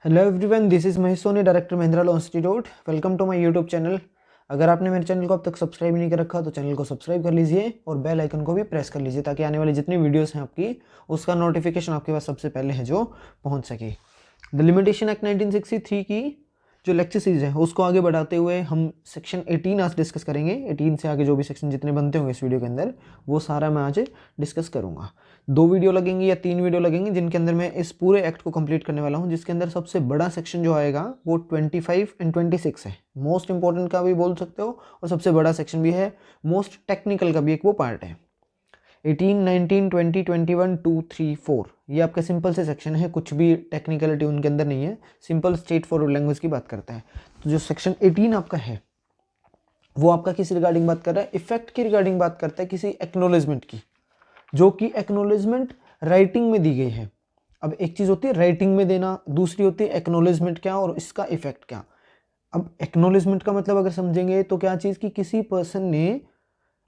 Hello everyone, this is Mahesh Soni, director Mahindra law institute. Welcome to my YouTube channel. अगर आपने मेरे channel को अब तक सब्सक्राइब नहीं कर रखा तो चैनल को सब्सक्राइब कर लीजिए और बेल आइकन को भी प्रेस कर लीजिए ताकि आने वाली जितनी वीडियोस हैं आपकी उसका नोटिफिकेशन आपके पास सबसे पहले है जो पहुंच सके। द लिमिटेशन एक्ट 1963 की जो लेक्चर सीरीज है उसको आगे बढ़ाते हुए हम सेक्शन 18 आज डिस्कस करेंगे। 18 से आगे जो भी सेक्शन जितने बनते होंगे इस वीडियो के अंदर वो सारा मैं आज डिस्कस करूंगा। 2 वीडियो लगेंगी या 3 वीडियो लगेंगी जिनके अंदर मैं इस पूरे एक्ट को कंप्लीट करने वाला हूं, जिसके अंदर सबसे बड़ा सेक्शन जो आएगा वो 25 एंड 26 है। मोस्ट इंपॉर्टेंट का भी बोल सकते हो और सबसे बड़ा सेक्शन भी है, मोस्ट टेक्निकल का भी एक वो पार्ट है। 18, 19, 20, 21, 2, 3, 4 ये आपका सिंपल से सेक्शन है, कुछ भी टेक्निकलिटी उनके अंदर नहीं है, सिंपल स्ट्रेट फॉरवर्ड लैंग्वेज की बात करता है। तो जो सेक्शन 18 आपका है वो आपका किस रिगार्डिंग बात कर रहा है? इफेक्ट की रिगार्डिंग बात करता है, किसी एक्नोलेजमेंट की, जो कि एक्नोलेजमेंट राइटिंग में दी गई है। अब एक चीज होती है राइटिंग में देना, दूसरी होती है एक्नोलेजमेंट क्या और इसका इफेक्ट क्या। अब एक्नोलेजमेंट का मतलब अगर समझेंगे तो क्या चीज की किसी पर्सन ने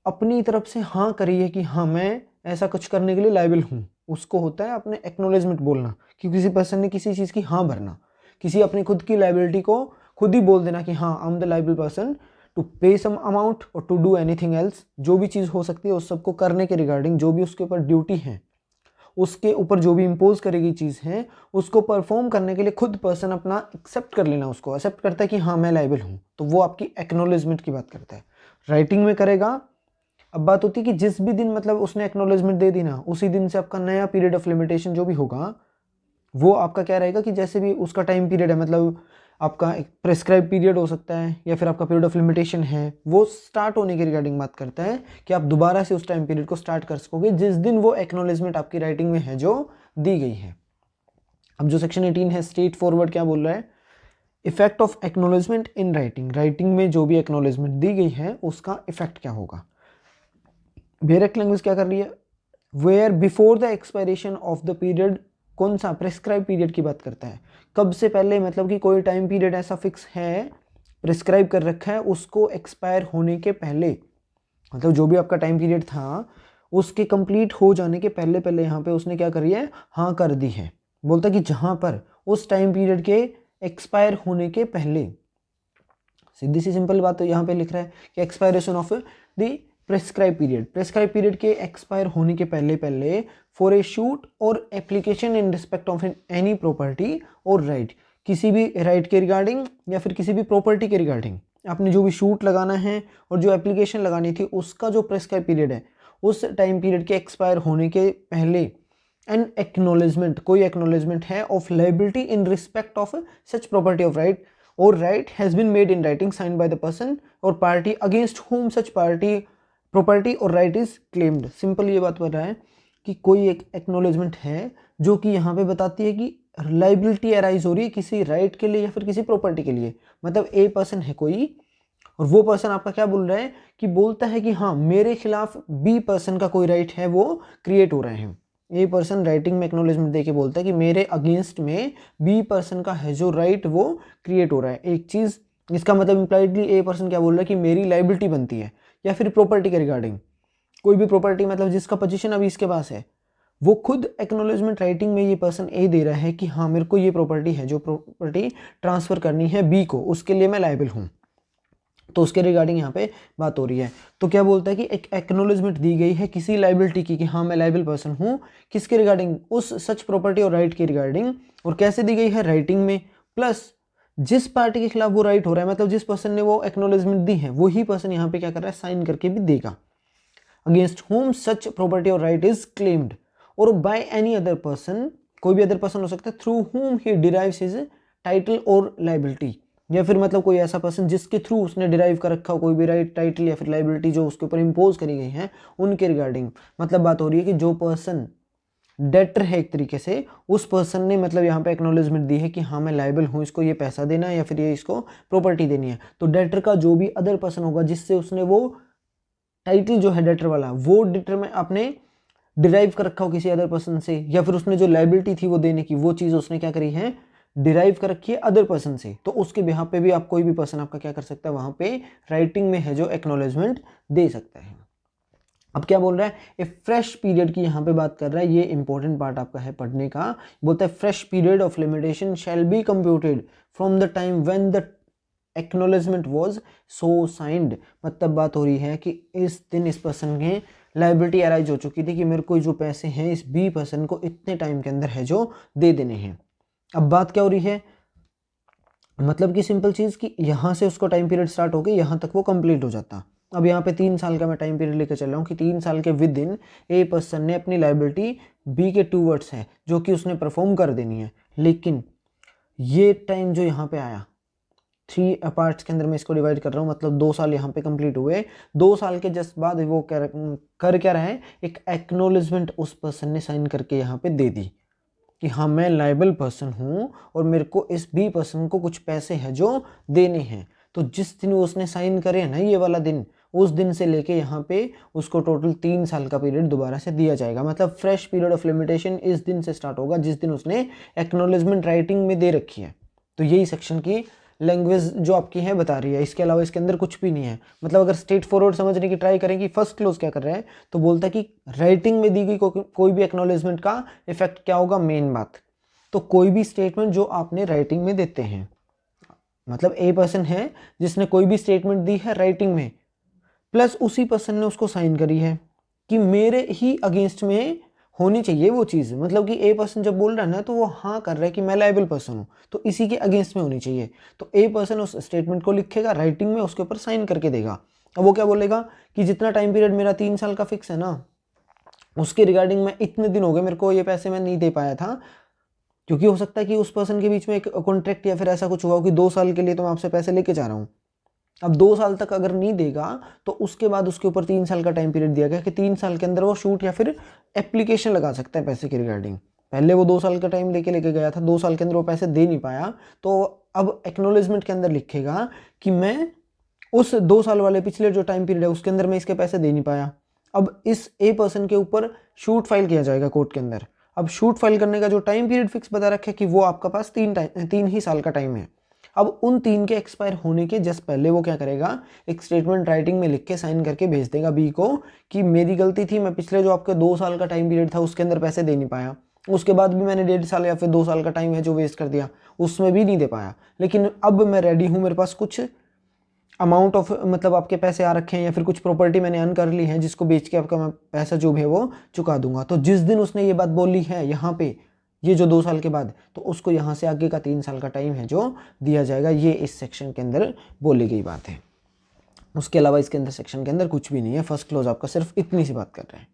अपनी तरफ से हाँ करी है कि हाँ मैं ऐसा कुछ करने के लिए लायबल हूँ, उसको होता है अपने एक्नोलेजमेंट बोलना। कि किसी पर्सन ने किसी चीज़ की हाँ भरना, किसी अपनी खुद की लायबिलिटी को खुद ही बोल देना कि हाँ I am the liable person to pay some amount और टू डू एनीथिंग एल्स। जो भी चीज़ हो सकती है उस सबको करने के रिगार्डिंग, जो भी उसके ऊपर ड्यूटी है, उसके ऊपर जो भी इम्पोज करेगी चीज़ है उसको परफॉर्म करने के लिए खुद पर्सन अपना एक्सेप्ट कर लेना, उसको एक्सेप्ट करता है कि हाँ मैं लायबल हूँ, तो वो आपकी एक्नोलेजमेंट की बात करता है। राइटिंग में करेगा। अब बात होती है कि जिस भी दिन मतलब उसने एक्नोलेजमेंट दे दी ना, उसी दिन से आपका नया पीरियड ऑफ लिमिटेशन जो भी होगा वो आपका क्या रहेगा कि जैसे भी उसका टाइम पीरियड है, मतलब आपका एक प्रेस्क्राइब पीरियड हो सकता है या फिर आपका पीरियड ऑफ लिमिटेशन है, वो स्टार्ट होने के रिगार्डिंग बात करता है कि आप दोबारा से उस टाइम पीरियड को स्टार्ट कर सकोगे जिस दिन वो एक्नोलेजमेंट आपकी राइटिंग में है जो दी गई है। अब जो सेक्शन 18 है स्ट्रेट फॉरवर्ड क्या बोल रहा है? Effect of acknowledgement in writing, writing में जो भी एक्नोलेजमेंट दी गई है उसका इफेक्ट क्या होगा। बेरेक्ट लैंग्वेज क्या कर रही है? Where before the expiration of the period, कौन सा प्रेस्क्राइब पीरियड की बात करता है, कब से पहले, मतलब कि कोई टाइम पीरियड ऐसा फिक्स है, प्रेस्क्राइब कर रखा है, उसको एक्सपायर होने के पहले, मतलब जो भी आपका टाइम पीरियड था उसके कंप्लीट हो जाने के पहले पहले यहाँ पे उसने क्या करी है? हाँ कर दी है। बोलता कि जहाँ पर उस टाइम पीरियड के एक्सपायर होने के पहले, सीधी सी सिंपल बात तो यहाँ पे लिख रहा है कि expiration of the prescribe period, prescribe period के एक्सपायर होने के पहले पहले फॉर ए शूट और application in respect of any property or right, किसी भी राइट के रिगार्डिंग या फिर किसी भी प्रॉपर्टी के रिगार्डिंग आपने जो भी शूट लगाना है और जो एप्लीकेशन लगानी थी उसका जो प्रेस्क्राइब पीरियड है उस टाइम पीरियड के एक्सपायर होने के पहले एन एक्नोलेजमेंट, कोई एक्नोलेजमेंट है of liability in respect of such property of right or right has been made in writing signed by the person or party against whom such party property or right is claimed. Simple ये बात बता रहा है कि कोई एक acknowledgement है जो कि यहाँ पे बताती है कि लाइबिलिटी अराइज हो रही है किसी राइट के लिए या फिर किसी प्रॉपर्टी के लिए। मतलब ए पर्सन है कोई और वो पर्सन आपका क्या बोल रहा है कि बोलता है कि हाँ मेरे खिलाफ बी पर्सन का कोई राइट है वो क्रिएट हो रहे हैं। ए पर्सन राइटिंग में एक्नोलेजमेंट देके बोलता है कि मेरे अगेंस्ट में बी पर्सन का है जो राइट वो क्रिएट हो रहा है। एक चीज़ इसका मतलब इंप्लाइडली ए पर्सन क्या बोल रहा है कि मेरी लाइबिलिटी बनती है, या फिर प्रॉपर्टी के रिगार्डिंग कोई भी प्रॉपर्टी, मतलब जिसका पोजीशन अभी इसके पास है वो खुद एक्नोलेजमेंट राइटिंग में ये पर्सन ए दे रहा है कि हाँ मेरे को ये प्रॉपर्टी है, जो प्रॉपर्टी ट्रांसफर करनी है बी को, उसके लिए मैं लायबल हूँ। तो उसके रिगार्डिंग यहाँ पे बात हो रही है। तो क्या बोलता है कि एक एक्नोलेजमेंट दी गई है किसी लाइबिलिटी की कि हाँ मैं लायबल पर्सन हूँ, किसके रिगार्डिंग? उस सच प्रॉपर्टी और राइट के रिगार्डिंग। और कैसे दी गई है? राइटिंग में, प्लस जिस पार्टी के खिलाफ वो राइट हो रहा है, मतलब जिस पर्सन ने वो एक्नोलेजमेंट दी है वही पर्सन यहाँ पे क्या कर रहा है? साइन करके भी देगा। Against whom such property or right is claimed और बाय एनी अदर पर्सन, कोई भी अदर पर्सन हो सकता है, थ्रू होम ही डिराइव्स हिज टाइटल और लाइबिलिटी, या फिर मतलब कोई ऐसा पर्सन जिसके थ्रू उसने डिराइव कर रखा हो कोई भी राइट, टाइटल या फिर लाइबिलिटी जो उसके ऊपर इम्पोज करी गई है उनके रिगार्डिंग। मतलब बात हो रही है कि जो पर्सन डेटर है एक तरीके से, उस पर्सन ने मतलब यहाँ पे एक्नोलेजमेंट दी है कि हाँ मैं लायबल हूँ, इसको ये पैसा देना है या फिर ये इसको प्रॉपर्टी देनी है। तो डेटर का जो भी अदर पर्सन होगा जिससे उसने वो टाइटल जो है डेटर वाला वो डेटर में आपने डिराइव कर रखा हो किसी अदर पर्सन से, या फिर उसने जो लाइबिलिटी थी वो देने की वो चीज़ उसने क्या करी है? डिराइव कर रखी है अदर पर्सन से, तो उसके बिहाफ पे भी आप कोई भी पर्सन आपका क्या कर सकता है? वहां पे राइटिंग में है जो एक्नोलेजमेंट दे सकता है। अब क्या बोल रहा है, ए फ्रेश पीरियड की यहाँ पे बात कर रहा है, ये इंपॉर्टेंट पार्ट आपका है पढ़ने का। बोलता है fresh period of limitation shall be computed from the time when the acknowledgement was so signed. मतलब बात हो रही है कि इस दिन इस पर्सन के लाइबिलिटी अराइज हो चुकी थी कि मेरे को जो पैसे हैं इस बी पर्सन को इतने टाइम के अंदर है जो दे देने हैं। अब बात क्या हो रही है, मतलब कि सिंपल चीज़ कि यहाँ से उसको टाइम पीरियड स्टार्ट हो गई, यहाँ तक वो कंप्लीट हो जाता। अब यहाँ पे 3 साल का मैं टाइम पीरियड लेकर चल रहा हूँ कि 3 साल के विद इन ए पर्सन ने अपनी लाइबिलिटी बी के टूवर्ड्स है जो कि उसने परफॉर्म कर देनी है। लेकिन ये टाइम जो यहाँ पे आया 3 पार्ट्स के अंदर मैं इसको डिवाइड कर रहा हूँ, मतलब 2 साल यहाँ पे कंप्लीट हुए, 2 साल के जस्ट बाद वो कर क्या रहा है, एक एक्नॉलेजमेंट उस पर्सन ने साइन करके यहाँ पे दे दी कि हाँ मैं लायबल पर्सन हूँ और मेरे को इस बी पर्सन को कुछ पैसे हैं जो देने हैं। तो जिस दिन वो उसने साइन करे ना ये वाला दिन, उस दिन से लेके यहाँ पे उसको टोटल 3 साल का पीरियड दोबारा से दिया जाएगा। मतलब फ्रेश पीरियड ऑफ लिमिटेशन इस दिन से स्टार्ट होगा जिस दिन उसने एक्नॉलेजमेंट राइटिंग में दे रखी है। तो यही सेक्शन की लैंग्वेज जो आपकी है बता रही है, इसके अलावा इसके अंदर कुछ भी नहीं है। मतलब अगर स्ट्रेट फॉरवर्ड समझने की ट्राई करें कि फर्स्ट क्लोज क्या कर रहा है, तो बोलता है कि राइटिंग में दी गई कोई भी एक्नॉलेजमेंट का इफेक्ट क्या होगा, मेन बात। तो कोई भी स्टेटमेंट जो आपने राइटिंग में देते हैं, मतलब ए पर्सन है जिसने कोई भी स्टेटमेंट दी है राइटिंग में, प्लस उसी पर्सन ने उसको साइन करी है कि मेरे ही अगेंस्ट में होनी चाहिए वो चीज़। मतलब कि ए पर्सन जब बोल रहा है ना तो वो हाँ कर रहा है कि मैं लायबल पर्सन हूँ, तो इसी के अगेंस्ट में होनी चाहिए। तो ए पर्सन उस स्टेटमेंट को लिखेगा राइटिंग में, उसके ऊपर साइन करके देगा। अब वो क्या बोलेगा कि जितना टाइम पीरियड मेरा 3 साल का फिक्स है ना, उसके रिगार्डिंग मैं इतने दिन हो गए मेरे को ये पैसे मैं नहीं दे पाया था, क्योंकि हो सकता है कि उस पर्सन के बीच में एक कॉन्ट्रैक्ट या फिर ऐसा कुछ हुआ हो कि 2 साल के लिए तो मैं आपसे पैसे लेके जा रहा हूँ। अब 2 साल तक अगर नहीं देगा तो उसके बाद उसके ऊपर 3 साल का टाइम पीरियड दिया गया कि 3 साल के अंदर वो शूट या फिर एप्लीकेशन लगा सकता है पैसे के रिगार्डिंग। पहले वो 2 साल का टाइम लेके गया था, 2 साल के अंदर वो पैसे दे नहीं पाया, तो अब एक्नॉलेजमेंट के अंदर लिखेगा कि मैं उस 2 साल वाले पिछले जो टाइम पीरियड है उसके अंदर मैं इसके पैसे दे नहीं पाया। अब इस ए पर्सन के ऊपर शूट फाइल किया जाएगा कोर्ट के अंदर। अब शूट फाइल करने का जो टाइम पीरियड फिक्स बता रखा है कि वो आपका पास 3 ही साल का टाइम है। अब उन 3 के एक्सपायर होने के जस्ट पहले वो क्या करेगा, एक स्टेटमेंट राइटिंग में लिख के साइन करके भेज देगा बी को कि मेरी गलती थी, मैं पिछले जो आपके 2 साल का टाइम पीरियड था उसके अंदर पैसे दे नहीं पाया, उसके बाद भी मैंने 1.5 साल या फिर 2 साल का टाइम है जो वेस्ट कर दिया, उसमें भी नहीं दे पाया, लेकिन अब मैं रेडी हूँ, मेरे पास कुछ अमाउंट ऑफ मतलब आपके पैसे आ रखे हैं या फिर कुछ प्रॉपर्टी मैंने अर्न कर ली है जिसको बेच के आपका मैं पैसा जो भी है वो चुका दूंगा। तो जिस दिन उसने ये बात बोली है यहाँ पे, ये जो 2 साल के बाद, तो उसको यहाँ से आगे का 3 साल का टाइम है जो दिया जाएगा। ये इस सेक्शन के अंदर बोली गई बात है। उसके अलावा इसके अंदर सेक्शन के अंदर कुछ भी नहीं है। फर्स्ट क्लोज आपका सिर्फ इतनी सी बात कर रहे हैं।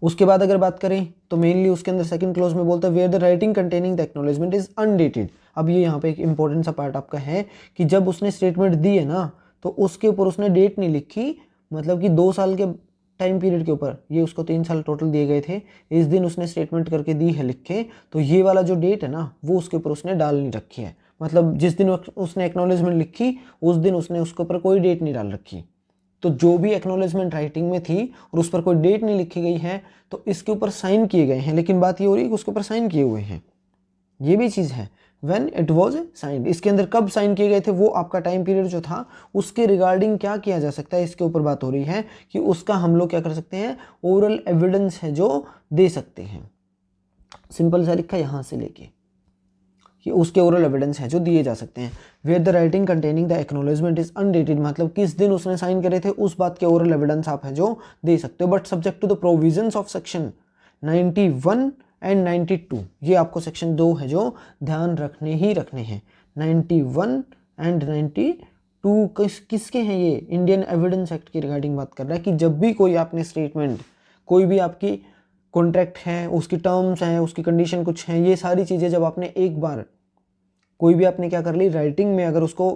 उसके बाद अगर बात करें तो मेनली उसके अंदर सेकंड क्लोज में बोलता है where the writing containing the acknowledgement is undated. अब ये यहाँ पे एक इंपॉर्टेंट सा पार्ट आपका है कि जब उसने स्टेटमेंट दी है ना तो उसके ऊपर उसने डेट नहीं लिखी, मतलब कि 2 साल के टाइम पीरियड के ऊपर, ये उसको 3 साल टोटल दिए गए थे, इस दिन उसने स्टेटमेंट करके दी है लिख के, तो ये वाला जो डेट है ना वो उसके ऊपर उसने डाल नहीं रखी है। मतलब जिस दिन उसने एक्नॉलेजमेंट लिखी उस दिन उसने उसके ऊपर कोई डेट नहीं डाल रखी। तो जो भी एक्नॉलेजमेंट राइटिंग में थी और उस पर कोई डेट नहीं लिखी गई है तो इसके ऊपर साइन किए गए हैं, लेकिन बात ये हो रही है कि उसके ऊपर साइन किए हुए हैं, ये भी चीज़ है। व्हेन इट वाज साइंड, इसके अंदर कब साइन किए गए थे, वो आपका टाइम पीरियड जो था उसके रिगार्डिंग क्या किया जा सकता है, इसके ऊपर बात हो रही है कि उसका हम लोग क्या कर सकते हैं, ओरल एविडेंस है जो दे सकते हैं। सिंपल सा लिखा यहाँ से लेके कि उसके ओरल एविडेंस है जो दिए जा सकते हैं। Where the writing containing the acknowledgement is undated, मतलब किस दिन उसने साइन करे थे उस बात के ओरल एविडेंस आप है जो दे सकते हो, but subject to the provisions of section 91 and 92। ये आपको सेक्शन 2 है जो ध्यान रखने ही रखने हैं। 91 एंड 92 किसके हैं, ये इंडियन एविडेंस एक्ट की रिगार्डिंग बात कर रहा है कि जब भी कोई आपने स्टेटमेंट, कोई भी आपकी कॉन्ट्रैक्ट है, उसकी टर्म्स हैं, उसकी कंडीशन कुछ हैं, ये सारी चीज़ें जब आपने एक बार कोई भी आपने क्या कर ली राइटिंग में अगर उसको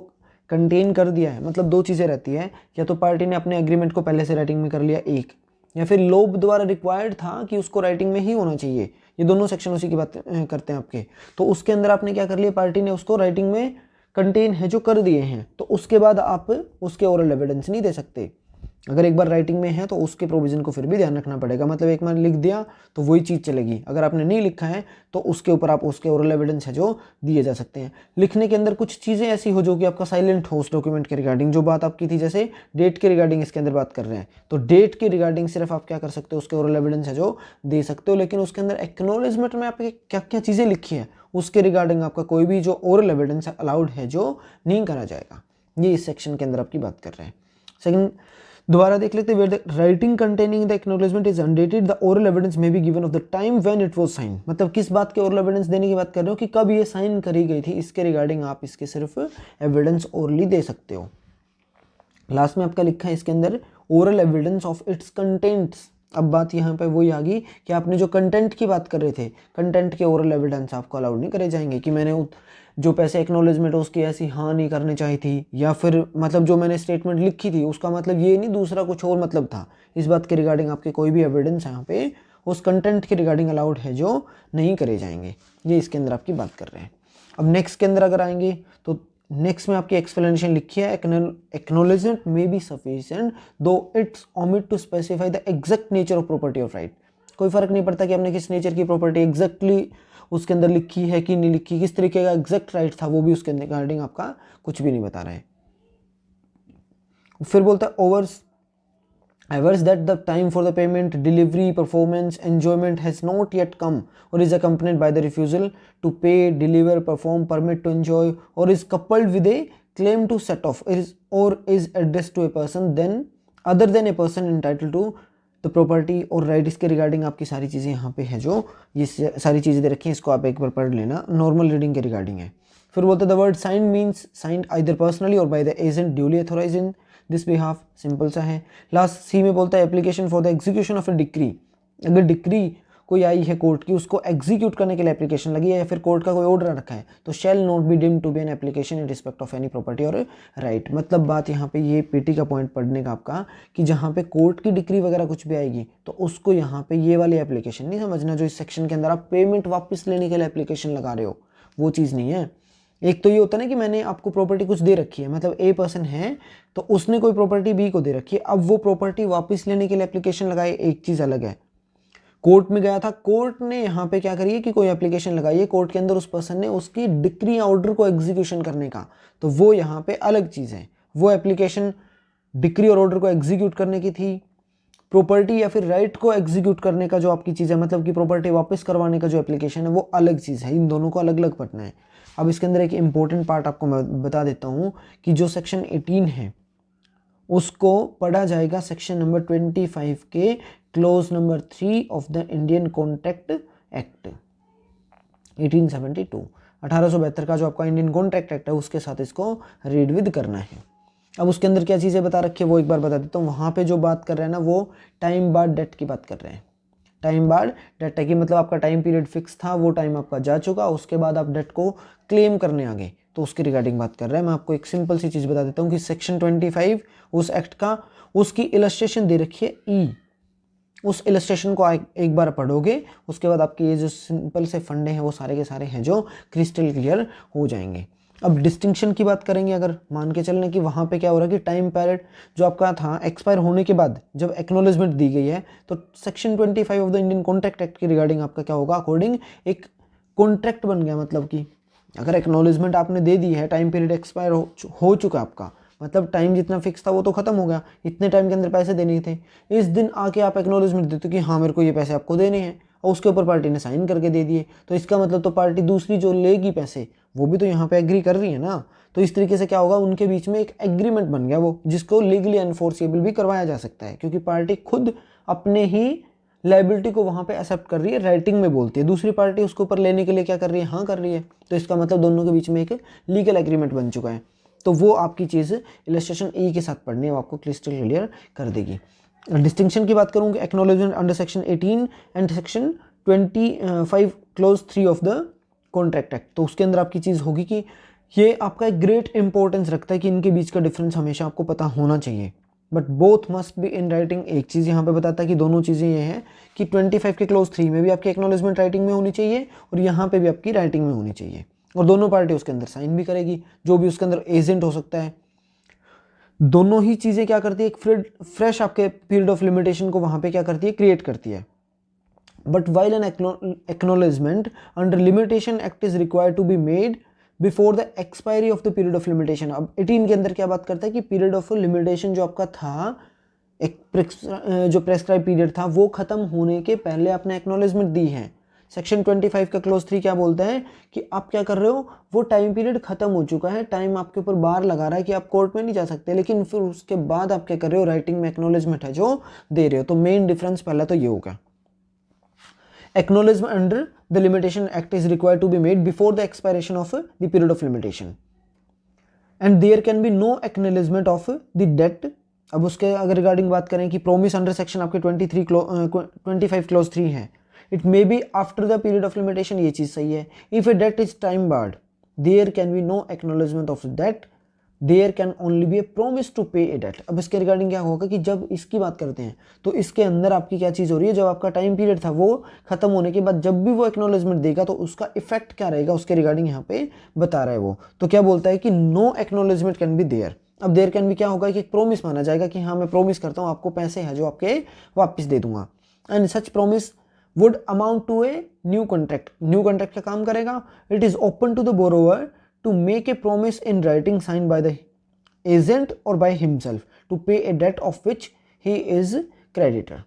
कंटेन कर दिया है, मतलब 2 चीज़ें रहती है, या तो पार्टी ने अपने एग्रीमेंट को पहले से राइटिंग में कर लिया एक, या फिर लॉ द्वारा रिक्वायर्ड था कि उसको राइटिंग में ही होना चाहिए, ये दोनों सेक्शन उसी की बात करते हैं आपके। तो उसके अंदर आपने क्या कर लिया, पार्टी ने उसको राइटिंग में कंटेन है जो कर दिए हैं, तो उसके बाद आप उसके ओरल एविडेंस नहीं दे सकते। अगर एक बार राइटिंग में है तो उसके प्रोविज़न को फिर भी ध्यान रखना पड़ेगा। मतलब एक बार लिख दिया तो वही चीज़ चलेगी, अगर आपने नहीं लिखा है तो उसके ऊपर आप उसके ओरल एविडेंस है जो दिए जा सकते हैं। लिखने के अंदर कुछ चीज़ें ऐसी हो जो कि आपका साइलेंट हो उस डॉक्यूमेंट के रिगार्डिंग, जो बात आपकी थी, जैसे डेट के रिगार्डिंग इसके अंदर बात कर रहे हैं तो डेट के रिगार्डिंग सिर्फ आप क्या कर सकते हो, उसके ओरल एविडेंस है जो दे सकते हो। लेकिन उसके अंदर एक्नॉलेजमेंट में आपके क्या क्या चीज़ें लिखी है उसके रिगार्डिंग आपका कोई भी जो ओरल एविडेंस अलाउड है जो नहीं करा जाएगा। ये इस सेक्शन के अंदर आपकी बात कर रहे हैं। सेकंड दोबारा देख लेते हैं, where the writing containing the acknowledgement is undated the oral evidence may be given of the time when it was sign. मतलब किस बात के ओरल एविडेंस देने की बात कर रहे हो कि कब ये साइन करी गई थी, इसके रिगार्डिंग आप इसके सिर्फ एविडेंस ओरली दे सकते हो। लास्ट में आपका लिखा है इसके अंदर oral evidence of its contents. अब बात यहाँ पे वही आ गई कि आपने जो कंटेंट की बात कर रहे थे, कंटेंट के ओरल एविडेंस आपको अलाउड नहीं करे जाएंगे कि मैंने जो पैसे एक्नॉलेजमेंट है उसकी ऐसी हाँ नहीं करनी चाहिए थी, या फिर मतलब जो मैंने स्टेटमेंट लिखी थी उसका मतलब ये नहीं, दूसरा कुछ और मतलब था। इस बात के रिगार्डिंग आपके कोई भी एविडेंस यहाँ पे उस कंटेंट के रिगार्डिंग अलाउड है जो नहीं करे जाएंगे। ये इसके अंदर आपकी बात कर रहे हैं। अब नेक्स्ट के अंदर अगर आएंगे तो नेक्स्ट में आपकी एक्सप्लेनेशन लिखी है, acknowledgement may be sufficient though its omit to specify the exact nature of property of right. कोई फर्क नहीं पड़ता कि आपने किस नेचर की प्रॉपर्टी एग्जैक्टली उसके अंदर लिखी है कि नहीं लिखी, किस तरीके का एग्जैक्ट राइट था, वो भी उसके रिगार्डिंग आपका कुछ भी नहीं बता रहा है। फिर बोलता है overs averse that the time for the payment, delivery, performance, enjoyment has not yet come or is accompanied by the refusal to pay, deliver, perform, permit to enjoy or is coupled with a claim to set off or is addressed to a person then other than a person entitled to the property or right। इसके regarding आपकी सारी चीज़ें यहाँ पे है जो ये सारी चीज़ें दे रखी हैं, इसको आप एक बार पढ़ लेना, नॉर्मल रीडिंग के रिगार्डिंग है। फिर बोलते the word sign means signed either personally or by the agent duly authorise in this behalf, simple सा है। लास्ट सी में बोलता है application for the execution of a decree. अगर डिक्री कोई आई है कोर्ट की, उसको एग्जीक्यूट करने के लिए एप्लीकेशन लगी है या फिर कोर्ट का कोई ऑर्डर रखा है तो shall not be deemed to be an application in respect of any property or right. मतलब बात यहाँ पे ये पीटी का पॉइंट पढ़ने का आपका कि जहाँ पे कोर्ट की डिक्री वगैरह कुछ भी आएगी तो उसको यहाँ पे ये वाली एप्लीकेशन नहीं समझना जो इस सेक्शन के अंदर आप पेमेंट वापस लेने के लिए एप्लीकेशन लगा रहे हो, वो चीज़ नहीं है। एक तो ये होता है ना कि मैंने आपको प्रॉपर्टी कुछ दे रखी है, मतलब ए पर्सन है तो उसने कोई प्रॉपर्टी बी को दे रखी है, अब वो प्रॉपर्टी वापस लेने के लिए एप्लीकेशन लगाए, एक चीज़ अलग है। कोर्ट में गया था, कोर्ट ने यहाँ पे क्या करी है कि कोई एप्लीकेशन लगाई है कोर्ट के अंदर उस पर्सन ने उसकी डिक्री या ऑर्डर को एग्जीक्यूशन करने का, तो वो यहाँ पे अलग चीज़ है। वो एप्लीकेशन डिक्री और ऑर्डर को एग्जीक्यूट करने की थी, प्रॉपर्टी या फिर राइट को एग्जीक्यूट करने का जो आपकी चीज़ है, मतलब कि प्रॉपर्टी वापस करवाने का जो एप्लीकेशन है वो अलग चीज़ है। इन दोनों को अलग अलग पढ़ना है। अब इसके अंदर एक इम्पोर्टेंट पार्ट आपको मैं बता देता हूँ कि जो सेक्शन 18 है उसको पढ़ा जाएगा सेक्शन नंबर 25 के close number 3 of the Indian contract act 1872, 1872 का जो आपका इंडियन कॉन्ट्रैक्ट एक्ट है उसके साथ इसको रीड विद करना है। अब उसके अंदर क्या चीज़ें बता रखी है वो एक बार बता देता हूँ। वहाँ पे जो बात कर रहे हैं ना वो टाइम बार्ड डेट की बात कर रहे हैं। टाइम बार्ड डेट है कि मतलब आपका टाइम पीरियड फिक्स था, वो टाइम आपका जा चुका, उसके बाद आप डेट को क्लेम करने आ गए, तो उसके रिगार्डिंग बात कर रहे हैं। मैं आपको एक सिंपल सी चीज़ बता देता हूँ कि सेक्शन 25 उस एक्ट का, उसकी इलस्ट्रेशन दे रखी है ई, उस इलस्ट्रेशन को एक बार पढ़ोगे उसके बाद आपके ये जो सिंपल से फंडे हैं वो सारे के सारे हैं जो क्रिस्टल क्लियर हो जाएंगे। अब डिस्टिंक्शन की बात करेंगे, अगर मान के चलने कि वहाँ पे क्या हो रहा है कि टाइम पीरियड जो आपका था एक्सपायर होने के बाद जब एक्नॉलेजमेंट दी गई है तो section 25 of the Indian contract act की रिगार्डिंग आपका क्या होगा, अकॉर्डिंग एक कॉन्ट्रैक्ट बन गया। मतलब कि अगर एक्नॉलेजमेंट आपने दे दी है, टाइम पीरियड एक्सपायर हो चुका आपका, मतलब टाइम जितना फिक्स था वो तो खत्म हो गया, इतने टाइम के अंदर पैसे देने थे, इस दिन आके आप एक्नॉलेजमेंट देते हो कि हाँ मेरे को ये पैसे आपको देने हैं और उसके ऊपर पार्टी ने साइन करके दे दिए, तो इसका मतलब तो पार्टी दूसरी जो लेगी पैसे वो भी तो यहाँ पे एग्री कर रही है ना। तो इस तरीके से क्या होगा, उनके बीच में एक एग्रीमेंट बन गया वो, जिसको लीगली एनफोर्सेबल भी करवाया जा सकता है क्योंकि पार्टी खुद अपने ही लाइबिलिटी को वहाँ पे एक्सेप्ट कर रही है, राइटिंग में बोलती है, दूसरी पार्टी उसके ऊपर लेने के लिए क्या कर रही है, हाँ कर रही है, तो इसका मतलब दोनों के बीच में एक लीगल एग्रीमेंट बन चुका है। तो वो आपकी चीज़ इलस्ट्रेशन ई के साथ पढ़नी है, वो आपको क्रिस्टल क्लियर कर देगी। डिस्टिंक्शन की बात करूँगी, acknowledgement under section 18 and section 25 clause 3 of the contract act, तो उसके अंदर आपकी चीज़ होगी कि ये आपका एक ग्रेट इंपॉर्टेंस रखता है कि इनके बीच का डिफरेंस हमेशा आपको पता होना चाहिए, but both must be in writing. एक चीज़ यहाँ पे बताता है कि दोनों चीज़ें ये हैं कि 25 के क्लोज 3 में भी आपकी एक्नॉलेजमेंट राइटिंग में होनी चाहिए और यहाँ पे भी आपकी राइटिंग में होनी चाहिए, और दोनों पार्टी उसके अंदर साइन भी करेगी, जो भी उसके अंदर एजेंट हो सकता है। दोनों ही चीज़ें क्या करती है, एक फ्रेश आपके पीरियड ऑफ लिमिटेशन को वहाँ पे क्या करती है, क्रिएट करती है। But while an acknowledgement under limitation act is required to be made before the expiry of the period of limitation. अब 18 के अंदर क्या बात करता है कि पीरियड ऑफ लिमिटेशन जो आपका था, एक जो प्रेस्क्राइब पीरियड था, वो खत्म होने के पहले आपने एक्नोलेजमेंट दी है। सेक्शन 25 का क्लोज 3 क्या बोलता है कि आप क्या कर रहे हो, वो टाइम पीरियड खत्म हो चुका है, टाइम आपके ऊपर बार लगा रहा है कि आप कोर्ट में नहीं जा सकते, लेकिन फिर उसके बाद आप क्या कर रहे हो, राइटिंग में एक्नोलेजमेंट है जो दे रहे हो। तो मेन डिफरेंस पहला तो ये होगा, acknowledgement under the limitation act is required to be made before the expiration of the period of limitation and there can be no acknowledgement of the debt। अब उसके अगर रिगार्डिंग बात करें कि प्रोमिस अंडर सेक्शन आपके 25 clause 3 है, it may be after the period of limitation, ये चीज़ सही है। If a debt is time barred there can be no acknowledgement of debt, there can only be a promise to pay a date. अब इसके regarding क्या होगा कि जब इसकी बात करते हैं तो इसके अंदर आपकी क्या चीज़ हो रही है, जब आपका टाइम पीरियड था वो खत्म होने के बाद जब भी वो एक्नोलेजमेंट देगा तो उसका इफेक्ट क्या रहेगा, उसके रिगार्डिंग यहाँ पे बता रहा है वो। तो क्या बोलता है कि no acknowledgement can be there. अब देयर कैन भी क्या होगा कि एक प्रोमिस माना जाएगा कि हाँ मैं प्रोमिस करता हूँ आपको पैसे हैं जो आपके वापस दे दूंगा, and such promise would amount to a new contract. New contract का काम करेगा। It is open to the borrower to make a promise in writing signed by the agent or by himself to pay a debt of which he is creditor,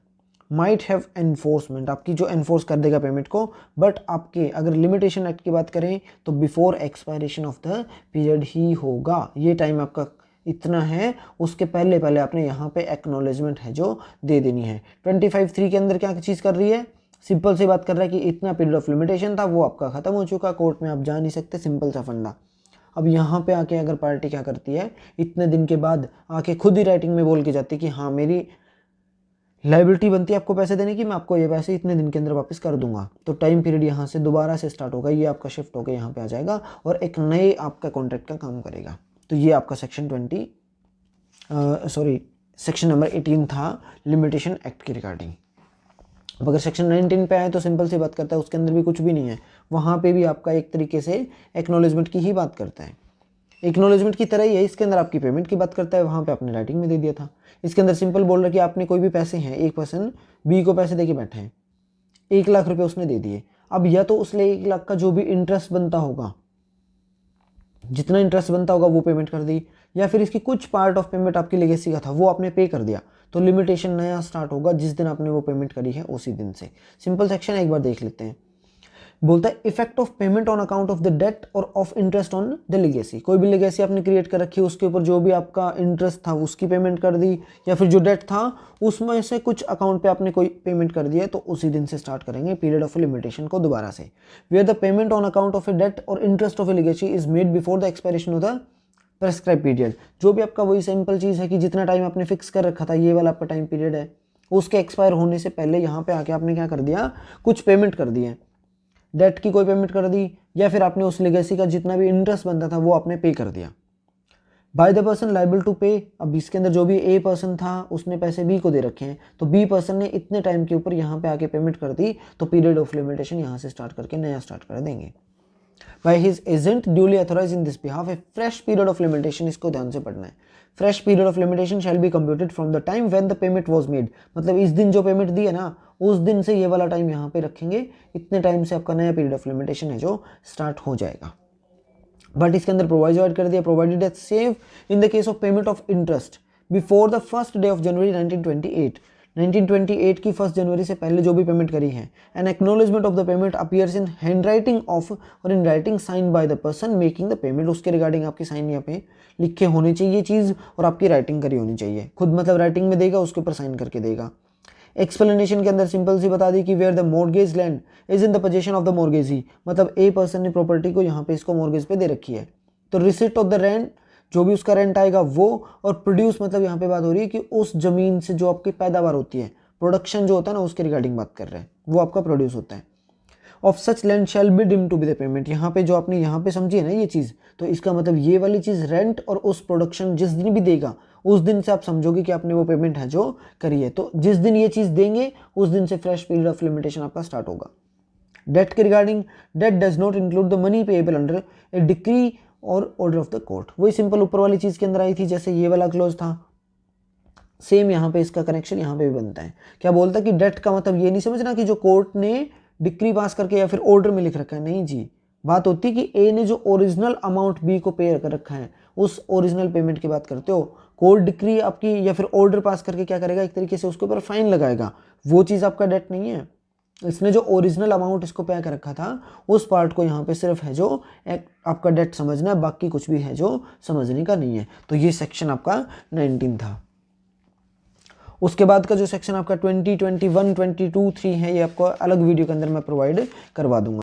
might have enforcement, आपकी जो enforce कर देगा payment को। But आपके अगर limitation act की बात करें तो before expiration of the period ही होगा। ये टाइम आपका इतना है, उसके पहले पहले आपने यहाँ पे एक्नोलेजमेंट है जो दे देनी है। 25(3) के अंदर क्या चीज़ कर रही है, सिंपल सी बात कर रहा है कि इतना पीरियड ऑफ लिमिटेशन था वो आपका खत्म हो चुका, कोर्ट में आप जा नहीं सकते, सिंपल सा फंडा। अब यहाँ पे आके अगर पार्टी क्या करती है, इतने दिन के बाद आके खुद ही राइटिंग में बोल के जाती है कि हाँ मेरी लाइबिलिटी बनती है आपको पैसे देने की, मैं आपको ये पैसे इतने दिन के अंदर वापस कर दूंगा, तो टाइम पीरियड यहाँ से दोबारा से स्टार्ट होगा, ये आपका शिफ्ट होकर यहाँ पे आ जाएगा और एक नए आपका कॉन्ट्रैक्ट का काम करेगा। तो ये आपका सेक्शन नंबर 18 था लिमिटेशन एक्ट के रिगार्डिंग। अब अगर सेक्शन 19 पे आए तो सिंपल सी बात करता है, उसके अंदर भी कुछ भी नहीं है, वहाँ पे भी आपका एक तरीके से एक्नोलेजमेंट की ही बात करता है, एक्नोलेजमेंट की तरह ही है। इसके अंदर आपकी पेमेंट की बात करता है, वहाँ पे आपने राइटिंग में दे दिया था। इसके अंदर सिंपल बोल रहा है कि आपने कोई भी पैसे हैं, एक पर्सन बी को पैसे दे के बैठे हैं, 1 लाख रुपये उसने दे दिए। अब या तो उसने 1 लाख का जो भी इंटरेस्ट बनता होगा, जितना इंटरेस्ट बनता होगा वो पेमेंट कर दी, या फिर इसकी कुछ पार्ट ऑफ पेमेंट आपकी लेगेसी का था वो आपने पे कर दिया, तो लिमिटेशन नया स्टार्ट होगा जिस दिन आपने वो पेमेंट करी है उसी दिन से। सिंपल सेक्शन एक बार देख लेते हैं। बोलता है effect of payment on account of the debt or of interest on the legacy. कोई भी लेगेसी आपने क्रिएट कर रखी है, उसके ऊपर जो भी आपका इंटरेस्ट था उसकी पेमेंट कर दी, या फिर जो डेट था उसमें से कुछ अकाउंट पे आपने कोई पेमेंट कर दिया, तो उसी दिन से स्टार्ट करेंगे पीरियड ऑफ लिमिटेशन को दोबारा से। Where the payment on account of a debt or interest of a legacy is made before the expiration of the prescribe period. जो भी आपका वही सिंपल चीज़ है कि जितना टाइम आपने फिक्स कर रखा था, ये वाला आपका टाइम पीरियड है, उसके एक्सपायर होने से पहले यहाँ पे आके आपने क्या कर दिया, कुछ पेमेंट कर दी है, डेट की कोई पेमेंट कर दी, या फिर आपने उस लेगेसी का जितना भी इंटरेस्ट बनता था वो आपने पे कर दिया। By the person liable to pay. अब इसके अंदर जो भी ए पर्सन था उसने पैसे बी को दे रखे हैं, तो बी पर्सन ने इतने टाइम के ऊपर यहाँ पे आके पेमेंट कर दी, तो पीरियड ऑफ लिमिटेशन यहाँ से स्टार्ट करके नया स्टार्ट कर देंगे। By his agent duly authorized in this behalf, a fresh period of limitation, इसको ध्यान से पढ़ना है, fresh period of limitation shall be computed from the time when the payment was made। मतलब इस दिन जो पेमेंट दी है ना, उस दिन से ये वाला टाइम यहाँ पे रखेंगे, इतने टाइम से आपका नया पीरियड ऑफ लिमिटेशन है जो स्टार्ट हो जाएगा। बट इसके अंदर प्रोवाइजो ऐड कर दिया, provided that save in the case of payment of interest before the first day of January 1928 की 1 जनवरी से पहले जो भी पेमेंट करी है, an acknowledgement of the payment appears in hand writing of or in writing sign by the person making the payment. उसके regarding आपकी sign यहाँ पे लिखे होनी चाहिए चीज़, और आपकी राइटिंग करी होनी चाहिए, खुद मतलब राइटिंग में देगा, उसके ऊपर साइन करके देगा। एक्सप्लेनेशन के अंदर सिंपल सी बता दी कि where the mortgage land is in the position of the mortgagee, मतलब ए पर्सन ने प्रॉपर्टी को यहाँ पे इसको मॉर्गेज पे दे रखी है, तो रिसिट ऑफ द रेंट, जो भी उसका रेंट आएगा वो, और प्रोड्यूस मतलब यहाँ पे बात हो रही है कि उस जमीन से जो आपकी पैदावार होती है, प्रोडक्शन जो होता है ना, उसके रिगार्डिंग बात कर रहे हैं, वो आपका प्रोड्यूस होता है। Of such land shall be deemed to be the payment. यहाँ पे जो आपने यहाँ पे समझी है ना ये चीज़, तो इसका मतलब ये वाली चीज़ रेंट और उस प्रोडक्शन जिस दिन भी देगा उस दिन से आप समझोगे कि आपने वो पेमेंट है जो करी है, तो जिस दिन ये चीज़ देंगे उस दिन से फ्रेश पीरियड ऑफ लिमिटेशन आपका स्टार्ट होगा। डेट के regarding, date does not include the money payable under A decree और ऑर्डर ऑफ द कोर्ट। वही सिंपल ऊपर वाली चीज़ के अंदर आई थी, जैसे ये वाला क्लोज था, सेम यहाँ पे इसका कनेक्शन यहाँ पे भी बनता है। क्या बोलता है कि डेट का मतलब ये नहीं समझना कि जो कोर्ट ने डिक्री पास करके या फिर ऑर्डर में लिख रखा है, नहीं जी। बात होती है कि ए ने जो ओरिजिनल अमाउंट बी को पे कर रखा है उस ओरिजिनल पेमेंट की बात करते हो। कोर्ट डिक्री आपकी या फिर ऑर्डर पास करके क्या करेगा, एक तरीके से उसके ऊपर फाइन लगाएगा, वो चीज़ आपका डेट नहीं है। इसने जो ओरिजिनल अमाउंट इसको पे कर रखा था उस पार्ट को यहाँ पे सिर्फ है जो एक आपका डेट समझना है, बाकी कुछ भी है जो समझने का नहीं है। तो ये सेक्शन आपका 19 था। उसके बाद का जो सेक्शन आपका 20, 21, 22, 3 है, ये आपको अलग वीडियो के अंदर मैं प्रोवाइड करवा दूंगा।